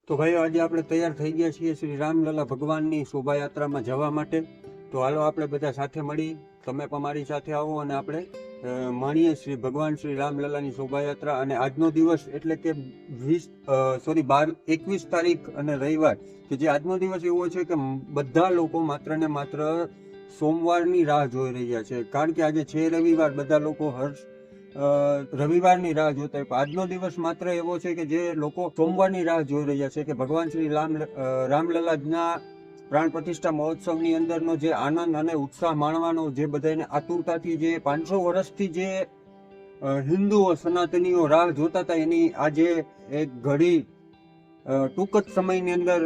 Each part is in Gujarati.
તો ભાઈઓ આજે આપણે તૈયાર થઈ ગયા છીએ શ્રી રામલલા ભગવાનની શોભાયાત્રામાં જવા માટે. તો હાલો આપણે બધા સાથે મળી, તમે પણ મારી સાથે આવો અને આપણે માણીએ શ્રી ભગવાન શ્રી રામલલાની શોભાયાત્રા. અને આજનો દિવસ એટલે કે 21 તારીખ અને રવિવાર, કે જે આજનો દિવસ એવો છે કે બધા લોકો માત્ર ને માત્ર સોમવારની રાહ જોઈ રહ્યા છે. કારણ કે આજે છે રવિવાર, બધા લોકો રવિવારની રાહ જોતા હોય. આજનો દિવસ માત્ર એવો છે કે જે લોકો સોમવારની રાહ જોઈ રહ્યા છે કે ભગવાન શ્રી રામલલાના પ્રાણ પ્રતિષ્ઠા મહોત્સવની અંદરનો જે આનંદ અને ઉત્સાહ માણવાનો, જે બધાને આતુરતાથી, જે 500 વર્ષથી જે હિન્દુઓ સનાતનીઓ રાહ જોતા હતા, એની આજે એક ઘડી ટૂંક જ સમયની અંદર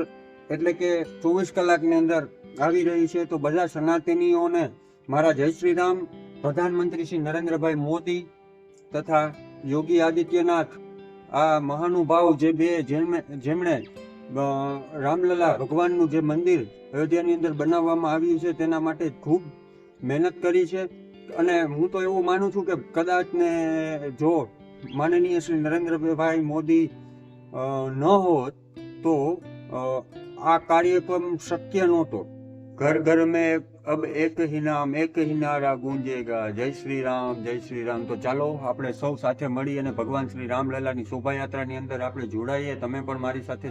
એટલે કે 24 કલાકની અંદર આવી રહી છે. તો બધા સનાતનીઓને મારા જય શ્રી રામ. પ્રધાનમંત્રી શ્રી નરેન્દ્રભાઈ મોદી તથા યોગી આદિત્યનાથ, આ મહાનુભાવ જેમણે રામલલા ભગવાનનું જે મંદિર અયોધ્યાની અંદર બનાવવામાં આવ્યું છે તેના માટે ખૂબ મહેનત કરી છે. અને હું તો એવું માનું છું કે કદાચ ને જો માનનીય શ્રી નરેન્દ્રભાઈ મોદી ન હોત તો આ કાર્યક્રમ શક્ય નહોતો. ઘર ઘર મેં અબ એક ही नारा गूंजेगा, जय श्री राम जय श्री राम. તો ચાલો આપણે સૌ સાથે મળી અને ભગવાન શ્રી રામલલાની શોભાયાત્રાની અંદર આપણે જોડાઈએ. તમે પણ મારી સાથે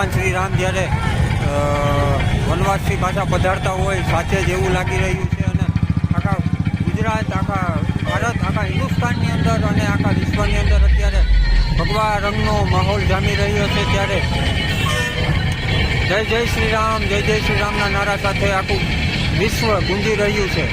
ભગવાન શ્રી રામ જ્યારે વનવાસથી પાછા પધારતા હોય સાથે જ એવું લાગી રહ્યું છે. અને આખા ગુજરાત, આખા ભારત, આખા હિન્દુસ્તાનની અંદર અને આખા વિશ્વની અંદર અત્યારે ભગવા રંગનો માહોલ જામી રહ્યો છે. ત્યારે જય જય શ્રી રામ, જય જય શ્રી રામના નારા સાથે આખું વિશ્વ ગુંજી રહ્યું છે.